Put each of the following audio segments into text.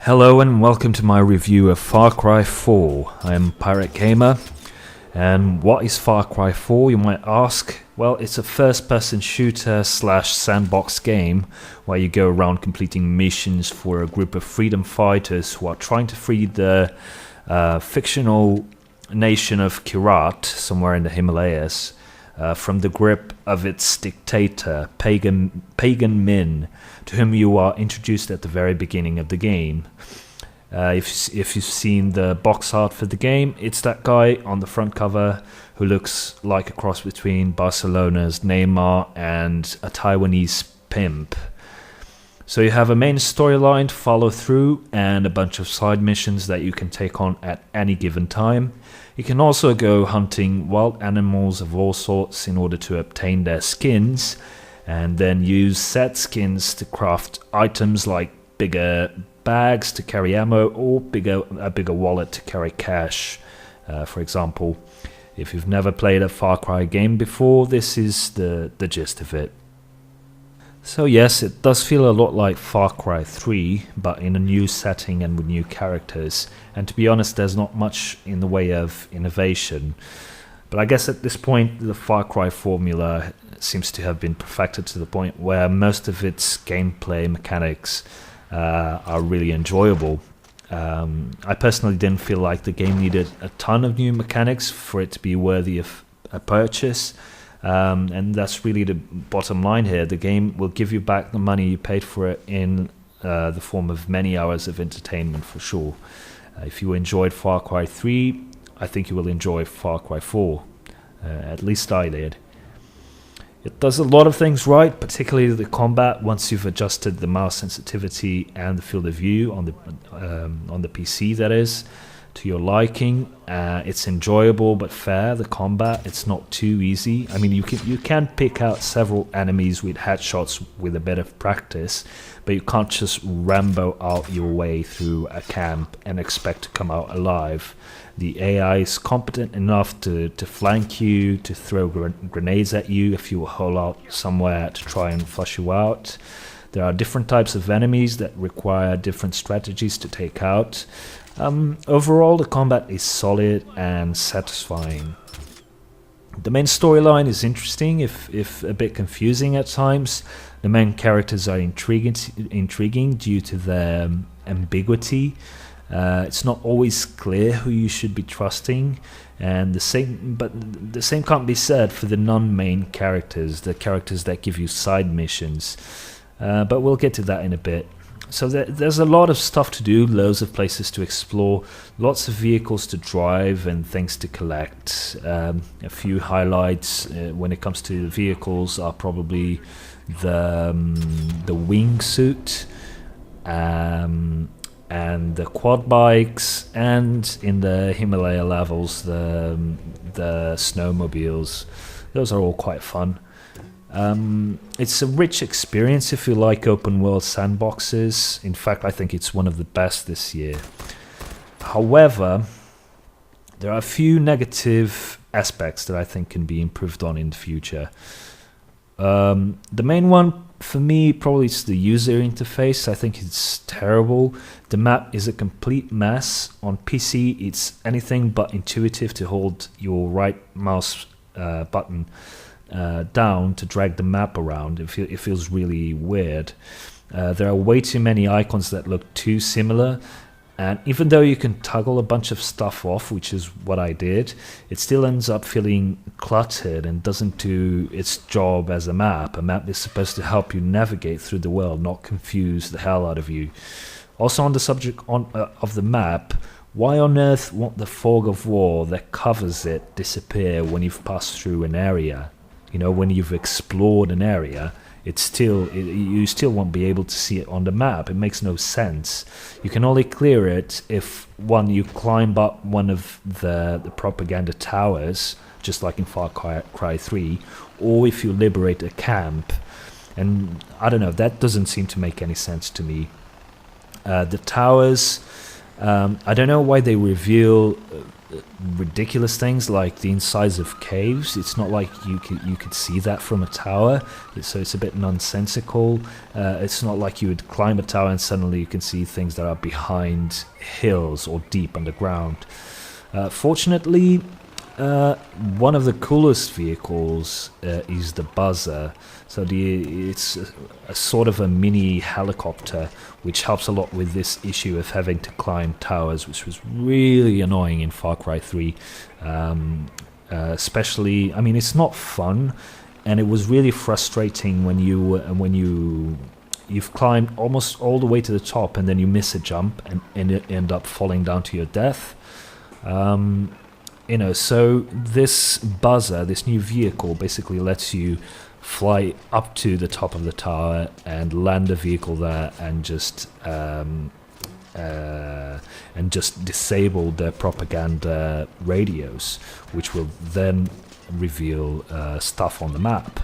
Hello and welcome to my review of Far Cry 4. I am Pirate Gamer, and what is Far Cry 4, you might ask? Well, it's a first-person shooter slash sandbox game where you go around completing missions for a group of freedom fighters who are trying to free the fictional nation of Kyrat, somewhere in the Himalayas, from the grip of its dictator, Pagan Min, to whom you are introduced at the very beginning of the game. If you've seen the box art for the game, it's that guy on the front cover who looks like a cross between Barcelona's Neymar and a Taiwanese pimp. So you have a main storyline to follow through and a bunch of side missions that you can take on at any given time. You can also go hunting wild animals of all sorts in order to obtain their skins, and then use said skins to craft items like bigger bags to carry ammo or a bigger wallet to carry cash. For example, if you've never played a Far Cry game before, this is the gist of it. So yes, it does feel a lot like Far Cry 3, but in a new setting and with new characters. And to be honest, there's not much in the way of innovation. But I guess at this point, the Far Cry formula seems to have been perfected to the point where most of its gameplay mechanics are really enjoyable. I personally didn't feel like the game needed a ton of new mechanics for it to be worthy of a purchase. And that's really the bottom line here. The game will give you back the money you paid for it in the form of many hours of entertainment for sure. If you enjoyed Far Cry 3, I think you will enjoy Far Cry 4. At least I did. It does a lot of things right, particularly the combat. Once you've adjusted the mouse sensitivity and the field of view on the PC, that is, to your liking, it's enjoyable but fair. The combat, it's not too easy. I mean, you can pick out several enemies with headshots with a bit of practice, but you can't just Rambo out your way through a camp and expect to come out alive. The AI is competent enough to flank you, to throw grenades at you if you hole out somewhere to try and flush you out. There are different types of enemies that require different strategies to take out. Overall, the combat is solid and satisfying. The main storyline is interesting, if a bit confusing at times. The main characters are intriguing due to their ambiguity. It's not always clear who you should be trusting, and the same can't be said for the non-main characters, the characters that give you side missions. But we'll get to that in a bit. So there's a lot of stuff to do, loads of places to explore, lots of vehicles to drive and things to collect. A few highlights when it comes to vehicles are probably the wingsuit, and the quad bikes, and in the Himalaya levels, the snowmobiles. Those are all quite fun. It's a rich experience if you like open world sandboxes. In fact, I think it's one of the best this year. However, there are a few negative aspects that I think can be improved on in the future. The main one for me probably is the user interface. I think it's terrible. The map is a complete mess. On PC, it's anything but intuitive to hold your right mouse button down to drag the map around. It feels really weird. There are way too many icons that look too similar, and even though you can toggle a bunch of stuff off, which is what I did, it still ends up feeling cluttered and doesn't do its job as a map. A map is supposed to help you navigate through the world, not confuse the hell out of you. Also, on the subject of the map, why on earth won't the fog of war that covers it disappear when you've passed through an area? You know, when you've explored an area, you still won't be able to see it on the map. It makes no sense. You can only clear it if, one, you climb up one of the propaganda towers, just like in Far Cry 3, or if you liberate a camp. And I don't know, that doesn't seem to make any sense to me. The towers, I don't know why they reveal ridiculous things like the insides of caves. It's not like you could see that from a tower, so it's a bit nonsensical. It's not like you would climb a tower and suddenly you can see things that are behind hills or deep underground. Fortunately, one of the coolest vehicles is the buzzer. So it's a sort of a mini helicopter, which helps a lot with this issue of having to climb towers, which was really annoying in Far Cry 3. Especially, I mean, it's not fun, and it was really frustrating when you've climbed almost all the way to the top and then you miss a jump and end up falling down to your death. So this buzzer, this new vehicle, basically lets you fly up to the top of the tower and land the vehicle there and just disable the propaganda radios, which will then reveal stuff on the map.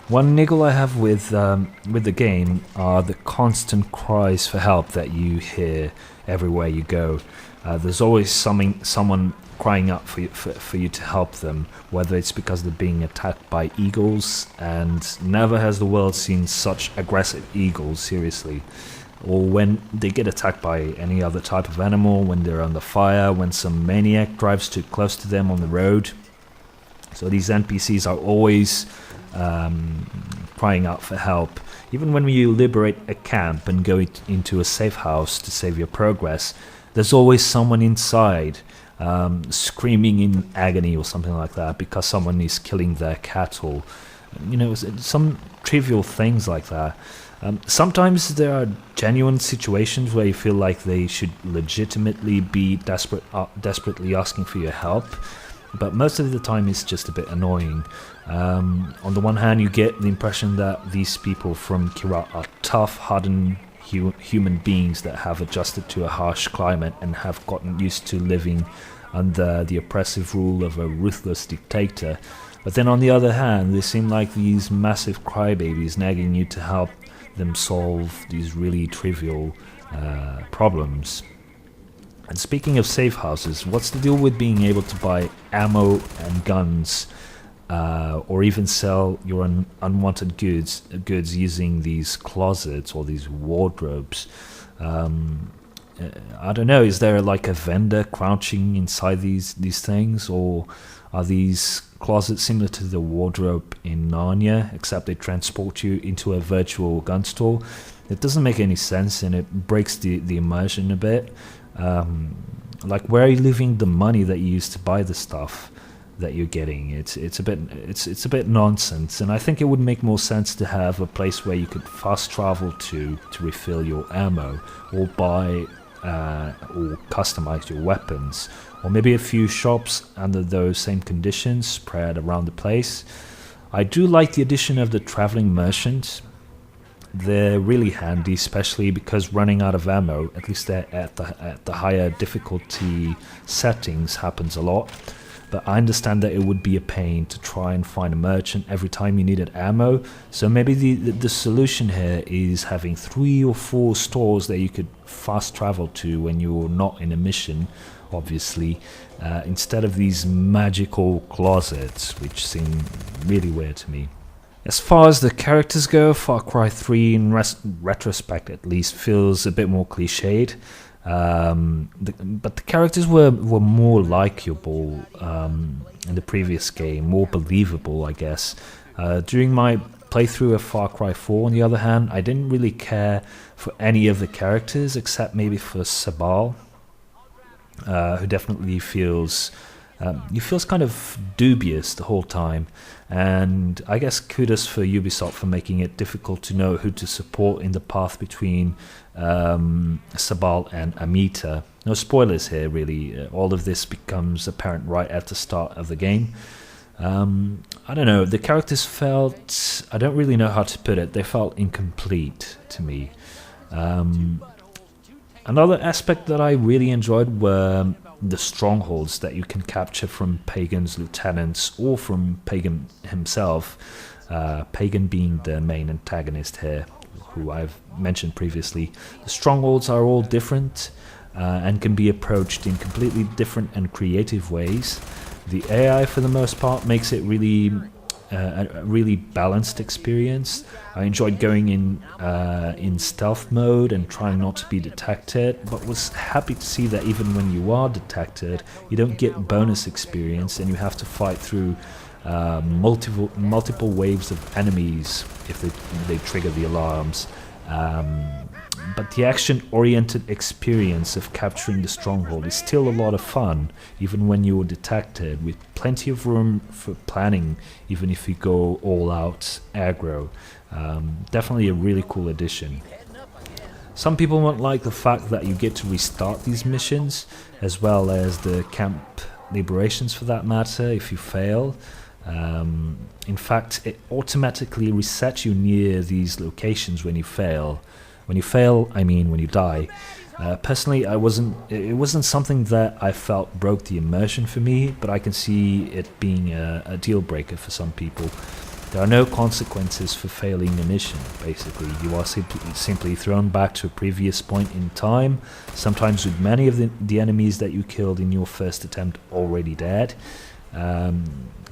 One niggle I have with the game are the constant cries for help that you hear everywhere you go. There's always someone crying out for you to help them, whether it's because they're being attacked by eagles, and never has the world seen such aggressive eagles, seriously, or when they get attacked by any other type of animal, when they're under fire, when some maniac drives too close to them on the road. So these NPCs are always crying out for help. Even when you liberate a camp and go into a safe house to save your progress, there's always someone inside screaming in agony or something like that because someone is killing their cattle. Some trivial things like that. Sometimes there are genuine situations where you feel like they should legitimately be desperately asking for your help, but most of the time it's just a bit annoying. On the one hand, you get the impression that these people from Kira are tough, hardened human beings that have adjusted to a harsh climate and have gotten used to living under the oppressive rule of a ruthless dictator. But then on the other hand, they seem like these massive crybabies nagging you to help them solve these really trivial problems. And speaking of safe houses, what's the deal with being able to buy ammo and guns, or even sell your unwanted goods using these closets or these wardrobes? I don't know, is there like a vendor crouching inside these things, or are these closets similar to the wardrobe in Narnia, except they transport you into a virtual gun store? It doesn't make any sense, and it breaks the immersion a bit. Like, where are you leaving the money that you used to buy the stuff that you're getting? It's a bit nonsense, and I think it would make more sense to have a place where you could fast travel to refill your ammo, or buy or customize your weapons, or maybe a few shops under those same conditions spread around the place. I do like the addition of the traveling merchants. They're really handy, especially because running out of ammo, at least at the higher difficulty settings, happens a lot. But I understand that it would be a pain to try and find a merchant every time you needed ammo. So maybe the solution here is having 3 or 4 stores that you could fast travel to when you're not in a mission, obviously, instead of these magical closets, which seem really weird to me. As far as the characters go, Far Cry 3, in retrospect at least, feels a bit more cliched. But the characters were more likable in the previous game, more believable, I guess. During my playthrough of Far Cry 4, on the other hand, I didn't really care for any of the characters except maybe for Sabal, who definitely feels kind of dubious the whole time. And I guess kudos for Ubisoft for making it difficult to know who to support in the path between Sabal and Amita. No spoilers here, really. All of this becomes apparent right at the start of the game. I don't know, the characters felt, I don't really know how to put it, they felt incomplete to me. Another aspect that I really enjoyed were the strongholds that you can capture from Pagan's lieutenants or from Pagan himself, Pagan being the main antagonist here, who I've mentioned previously. The strongholds are all different. and can be approached in completely different and creative ways. The AI, for the most part, makes it really a really balanced experience. I enjoyed going in stealth mode and trying not to be detected, but was happy to see that even when you are detected, you don't get bonus experience, and you have to fight through multiple waves of enemies if they trigger the alarms. But the action-oriented experience of capturing the stronghold is still a lot of fun, even when you're detected, with plenty of room for planning, even if you go all out aggro. Definitely a really cool addition. Some people won't like the fact that you get to restart these missions, as well as the camp liberations for that matter, if you fail. In fact, it automatically resets you near these locations when you fail. When you fail, I mean when you die. Personally, it wasn't something that I felt broke the immersion for me, but I can see it being a deal breaker for some people. There are no consequences for failing a mission, basically. You are simply thrown back to a previous point in time, sometimes with many of the enemies that you killed in your first attempt already dead.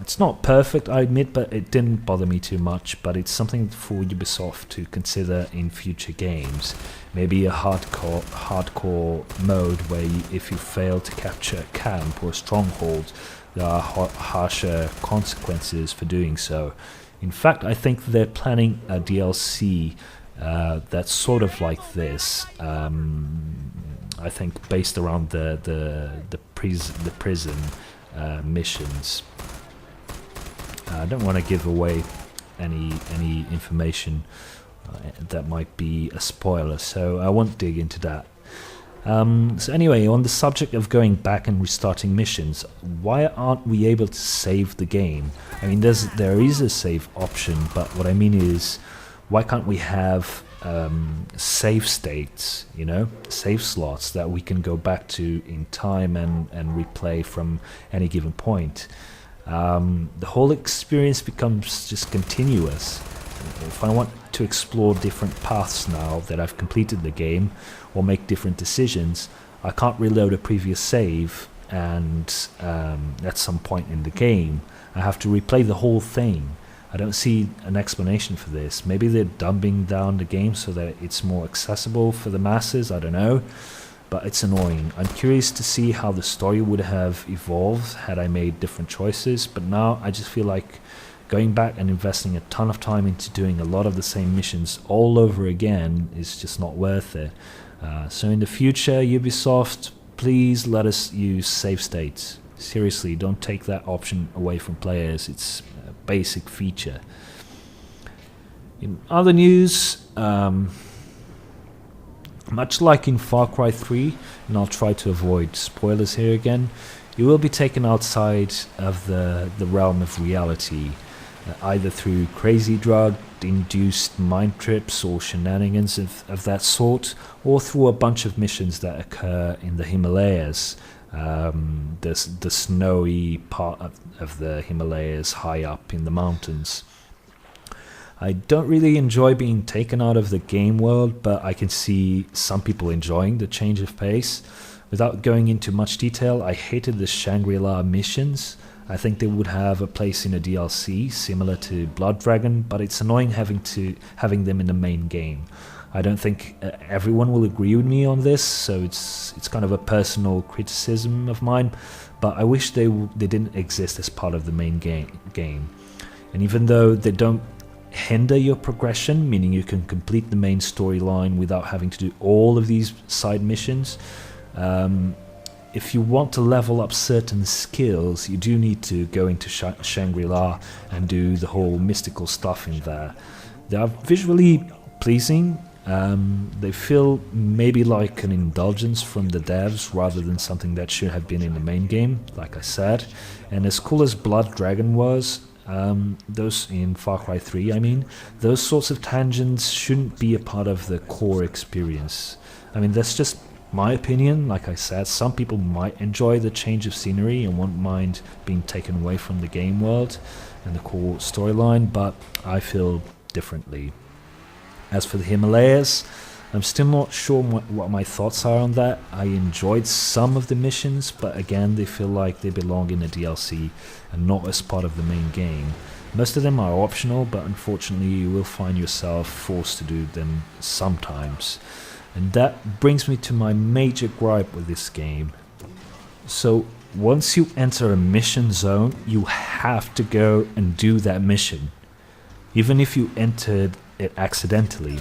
It's not perfect, I admit, but it didn't bother me too much. But it's something for Ubisoft to consider in future games. Maybe a hardcore mode where if you fail to capture a camp or a stronghold, there are harsher consequences for doing so. In fact, I think they're planning a DLC that's sort of like this. I think based around the prison missions. I don't want to give away any information that might be a spoiler, so I won't dig into that. So anyway, on the subject of going back and restarting missions, why aren't we able to save the game? I mean, there is a save option, but what I mean is, why can't we have save states, save slots that we can go back to in time and replay from any given point? The whole experience becomes just continuous. If I want to explore different paths now that I've completed the game, or make different decisions, I can't reload a previous save and at some point in the game I have to replay the whole thing. I don't see an explanation for this. Maybe they're dumbing down the game so that it's more accessible for the masses, I don't know. But it's annoying. I'm curious to see how the story would have evolved had I made different choices, but now I just feel like going back and investing a ton of time into doing a lot of the same missions all over again is just not worth it. So in the future, Ubisoft, please let us use save states. Seriously, don't take that option away from players. It's a basic feature. In other news, much like in Far Cry 3, and I'll try to avoid spoilers here again, you will be taken outside of the realm of reality, either through crazy drug-induced mind trips or shenanigans of that sort, or through a bunch of missions that occur in the Himalayas, the snowy part of the Himalayas high up in the mountains. I don't really enjoy being taken out of the game world, but I can see some people enjoying the change of pace. Without going into much detail, I hated the Shangri-La missions. I think they would have a place in a DLC similar to Blood Dragon, but it's annoying having them in the main game. I don't think everyone will agree with me on this, so it's kind of a personal criticism of mine, but I wish they didn't exist as part of the main game. And even though they don't hinder your progression, meaning you can complete the main storyline without having to do all of these side missions, if you want to level up certain skills, you do need to go into Shangri-La and do the whole mystical stuff in there. They are visually pleasing. They feel maybe like an indulgence from the devs rather than something that should have been in the main game, like I said. And as cool as Blood Dragon was, those in Far Cry 3, I mean, those sorts of tangents shouldn't be a part of the core experience. I mean, that's just my opinion. Like I said, some people might enjoy the change of scenery and won't mind being taken away from the game world and the core storyline, but I feel differently. As for the Himalayas, I'm still not sure what my thoughts are on that. I enjoyed some of the missions, but again, they feel like they belong in the DLC and not as part of the main game. Most of them are optional, but unfortunately you will find yourself forced to do them sometimes. And that brings me to my major gripe with this game. So once you enter a mission zone, you have to go and do that mission, even if you entered it accidentally.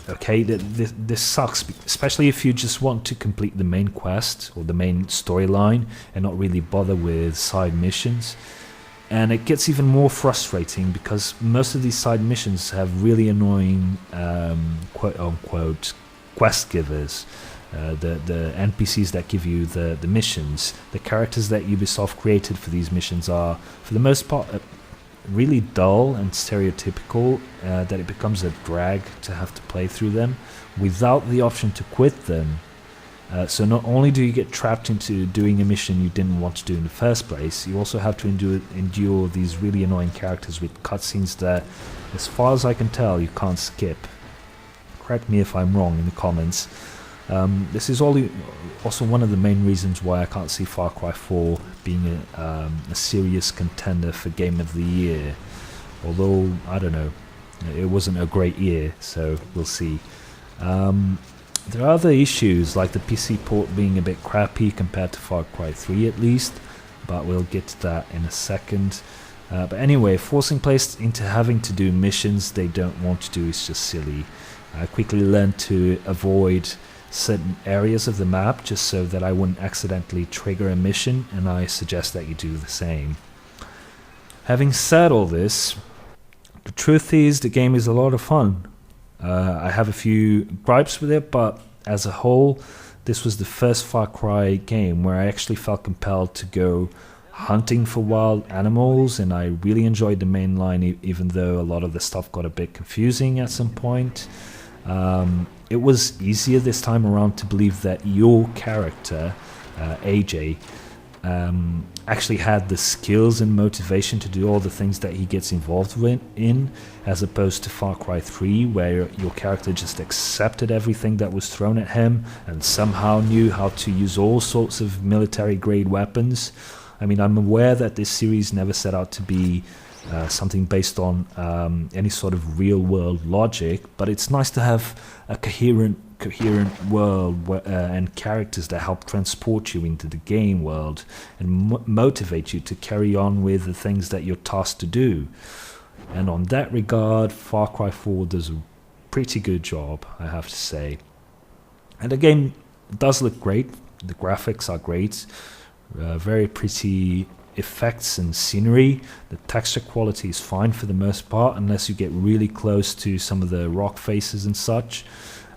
Okay, this sucks, especially if you just want to complete the main quest or the main storyline and not really bother with side missions. And it gets even more frustrating because most of these side missions have really annoying quote-unquote quest givers. The NPCs that give you the missions, the characters that Ubisoft created for these missions are, for the most part, really dull and stereotypical, that it becomes a drag to have to play through them without the option to quit them. So not only do you get trapped into doing a mission you didn't want to do in the first place, you also have to endure these really annoying characters with cutscenes that, as far as I can tell, you can't skip. Correct me if I'm wrong in the comments. This is also one of the main reasons why I can't see Far Cry 4 being a serious contender for Game of the Year. Although, I don't know, it wasn't a great year, so we'll see. There are other issues, like the PC port being a bit crappy compared to Far Cry 3 at least, but we'll get to that in a second. But anyway, forcing players into having to do missions they don't want to do is just silly. I quickly learned to avoid certain areas of the map just so that I wouldn't accidentally trigger a mission, and I suggest that you do the same. Having said all this, the truth is the game is a lot of fun. I have a few gripes with it, but as a whole, this was the first Far Cry game where I actually felt compelled to go hunting for wild animals, and I really enjoyed the main line, even though a lot of the stuff got a bit confusing at some point. It was easier this time around to believe that your character, AJ, actually had the skills and motivation to do all the things that he gets involved in, as opposed to Far Cry 3, where your character just accepted everything that was thrown at him and somehow knew how to use all sorts of military-grade weapons. I mean, I'm aware that this series never set out to be something based on any sort of real-world logic, but it's nice to have a coherent world and characters that help transport you into the game world and motivate you to carry on with the things that you're tasked to do. And on that regard, Far Cry 4 does a pretty good job, I have to say. And the game does look great. The graphics are great. Very pretty effects and scenery. The texture quality is fine for the most part, unless you get really close to some of the rock faces and such.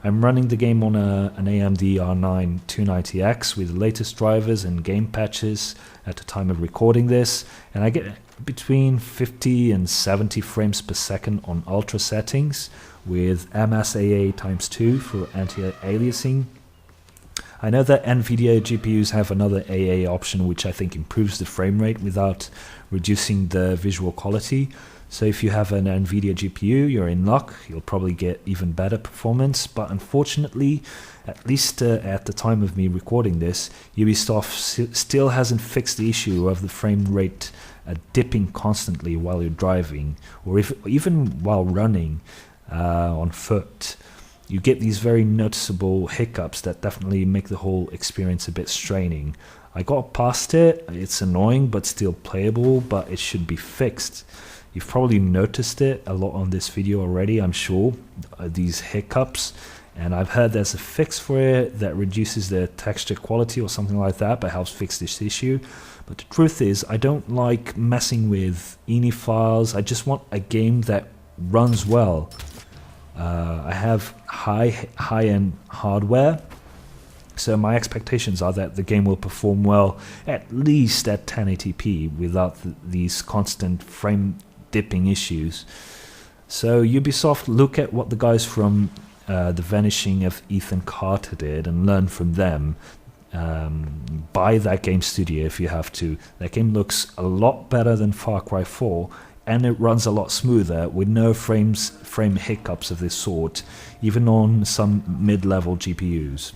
I'm running the game on an AMD R9 290X with the latest drivers and game patches at the time of recording this, and I get between 50 and 70 frames per second on ultra settings with MSAA ×2 for anti-aliasing. I know that NVIDIA GPUs have another AA option which I think improves the frame rate without reducing the visual quality. So if you have an NVIDIA GPU, you're in luck. You'll probably get even better performance. But unfortunately, at least at the time of me recording this, Ubisoft still hasn't fixed the issue of the frame rate dipping constantly while you're driving, or even while running on foot. You get these very noticeable hiccups that definitely make the whole experience a bit straining. I got past it. It's annoying but still playable, but it should be fixed. You've probably noticed it a lot on this video already, I'm sure, these hiccups. And I've heard there's a fix for it that reduces the texture quality or something like that, but helps fix this issue. But the truth is, I don't like messing with INI files. I just want a game that runs well. I have high-end hardware, so my expectations are that the game will perform well at least at 1080p without these constant frame dipping issues. So Ubisoft, look at what the guys from The Vanishing of Ethan Carter did and learn from them. Buy that game studio if you have to. That game looks a lot better than Far Cry 4, and it runs a lot smoother with no frame hiccups of this sort, even on some mid-level GPUs.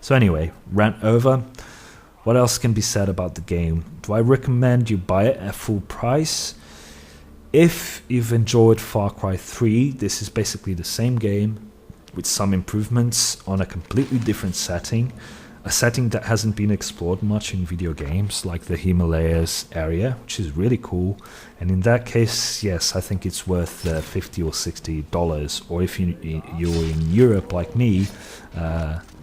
So anyway, rant over. What else can be said about the game? Do I recommend you buy it at full price? If you've enjoyed Far Cry 3, this is basically the same game with some improvements on a completely different setting, a setting that hasn't been explored much in video games, like the Himalayas area, which is really cool. And in that case, yes, I think it's worth $50 or $60, or if you're in Europe like me,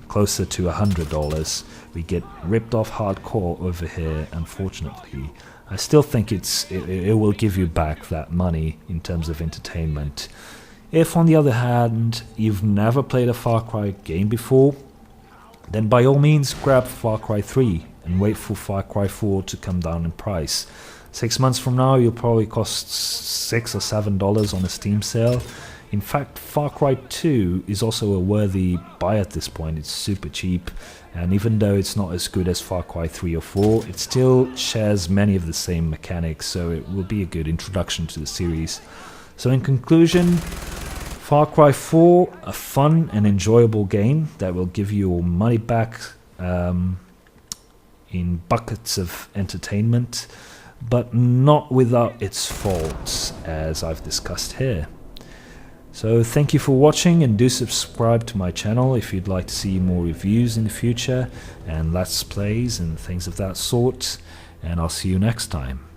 closer to $100. We get ripped off hardcore over here, unfortunately. I still think it will give you back that money in terms of entertainment. If, on the other hand, you've never played a Far Cry game before, then by all means grab Far Cry 3 and wait for Far Cry 4 to come down in price. 6 months from now, you'll probably cost $6 or $7 on a Steam sale. In fact, Far Cry 2 is also a worthy buy at this point. It's super cheap, and even though it's not as good as Far Cry 3 or 4, it still shares many of the same mechanics, so it will be a good introduction to the series. So in conclusion, Far Cry 4, a fun and enjoyable game that will give you your money back in buckets of entertainment, but not without its faults, as I've discussed here. So thank you for watching, and do subscribe to my channel if you'd like to see more reviews in the future and let's plays and things of that sort, and I'll see you next time.